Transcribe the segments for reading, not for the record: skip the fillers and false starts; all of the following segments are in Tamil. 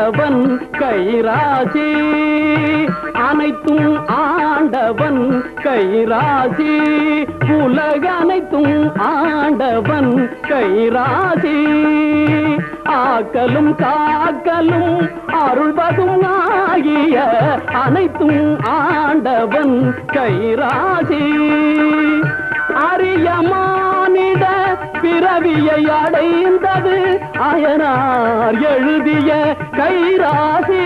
ஆண்டவன் கைராசி அனைத்தும் ஆண்டவன் கைராசி உலக அனைத்தும் ஆண்டவன் கைராசி ஆக்கலும் காக்கலும் அருள்வதும் ஆகிய அனைத்தும் ஆண்டவன் கைராசி அரிய மானிட பிறவியை அடைந்தது அயனார் எழுதிய கைராசி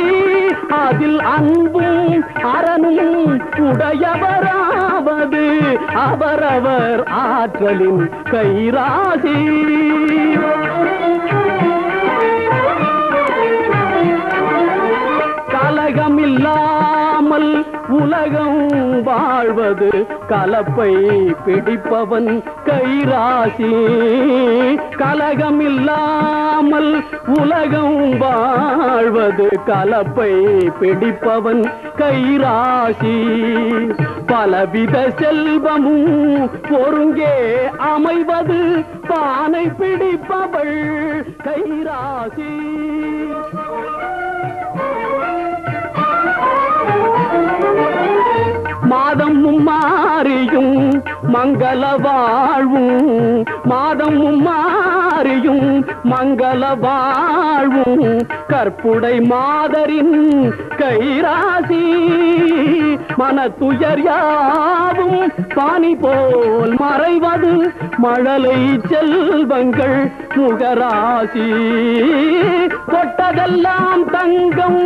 அதில் அன்பும் அரணும் உடையவராவது அவரவர் ஆற்றலின் கைராசி கலகமில்லாமல் உலகம் வாழ்வது கலப்பை பிடிப்பவன் கைராசி கலகமில்லாமல் உலகம் வாழ்வது கலப்பை பிடிப்பவன் கைராசி பலவித செல்வமும் ஒருங்கே அமைவது பானை பிடிப்பவள் கைராசி மாதம் மாறியும் மங்கள வாழ்வும் மாதம் மாறியும் மங்கள வாழ்வும் கற்புடை மாதரின் கைராசி மனத்துயர் யாவும் பானி போல் மறைவது மழலை செல்வங்கள் முகராசி தொட்டதெல்லாம் தங்கம்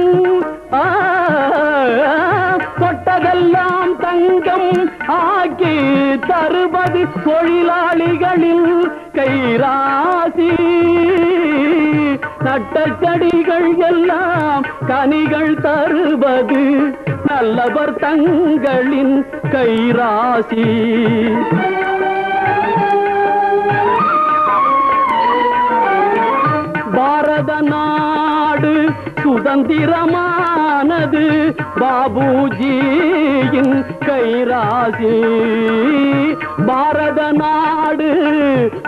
தொட்டதெல்லாம் தங்கம் ஆக்கி தருவது தொழிலாளிகளின் கைராசி நட்ட செடிகள் எல்லாம் கனிகள் தருவது நல்லவர் தங்களின் கைராசி பாரத நாடு சுதந்திரமானது பாபுஜியின் கைராசி பாரத நாடு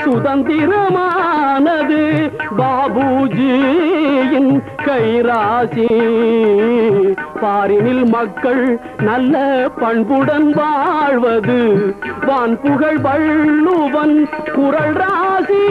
சுதந்திரமானது பாபுஜியின் கைராசி பாரினில் மக்கள் நல்ல பண்புடன் வாழ்வது வான் புகழ் வள்ளுவன் குரல் ராசி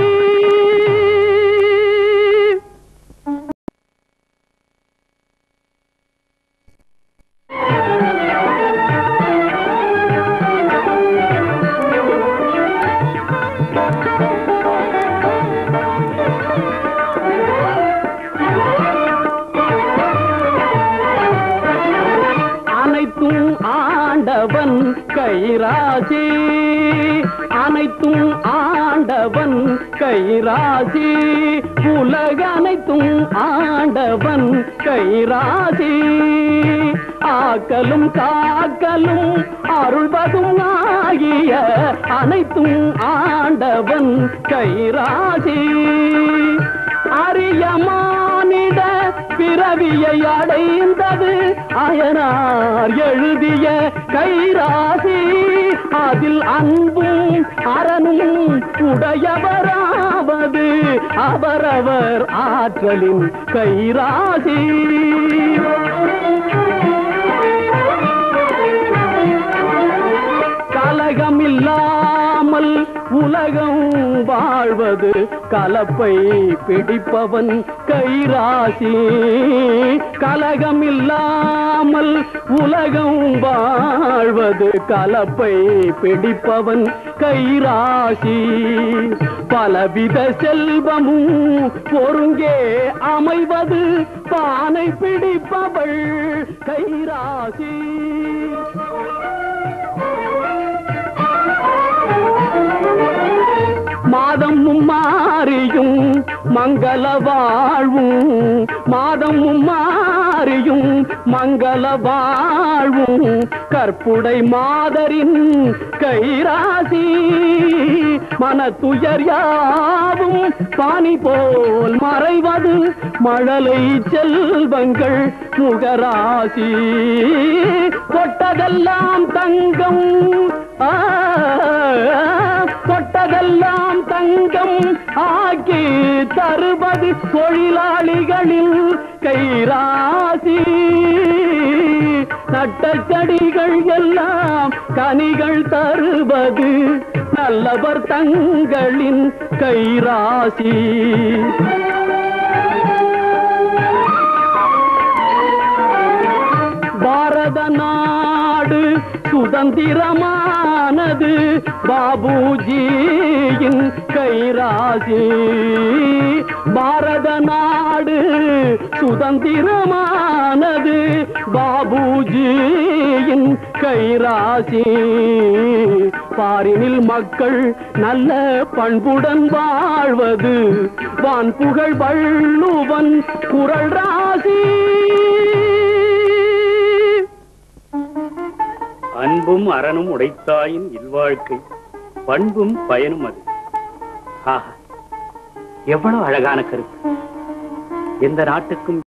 ஆண்டவன் கைராசி அனைத்தும் ஆண்டவன் கைராசி உலக அனைத்தும் ஆண்டவன் கைராசி ஆக்கலும் காக்கலும் அருள்வதும் ஆகிய அனைத்தும் ஆண்டவன் கைராசி அரிய மானிட பிறவியை அடைந்தது அயனார் எழுதிய கைராசி அதில் அன்பும் அரணும் உடையவராவது அவரவர் ஆற்றலின் கைராசி கலகமில்லாமல் உலகம் வாழ்வது கலப்பை பிடிப்பவன் கைராசி கலகமில்லாமல் உலகம் வாழ்வது கலப்பை பிடிப்பவன் கைராசி பலவித செல்வமும் ஒருங்கே அமைவது பானை பிடிப்பவள் கைராசி மாதம் மாறியும் மங்கள வாழ்வும் மாதம் மாறியும் மங்கள வாழ்வும் கற்புடை மாதரின் கைராசி மனத்துயர் யாவும் பானி போல் மறைவது மழலை செல்வங்கள் முகராசி தொட்டதெல்லாம் தங்கம் தொட்டதெல்லாம் தங்கம் தங்கம் ஆக்கி தருவது தொழிலாளிகளின் கைராசி. நட்ட செடிகள் எல்லாம் கனிகள் தருவது நல்லவர் தங்களின் கைராசி. பாரத நாடு சுதந்திரமானது பாபுஜியின் கைராசி. பாரத நாடு சுதந்திரமானது பாபுஜியின் கைராசி. பாரினில் மக்கள் நல்ல பண்புடன் வாழ்வது வான்புகழ் வள்ளுவன் குறள் ராசி. அன்பும் அறனும் உடைத்தாயின் இல்வாழ்க்கை பண்பும் பயனும் அது. எவ்வளவு அழகான கருத்து. எந்த நாட்டுக்கும்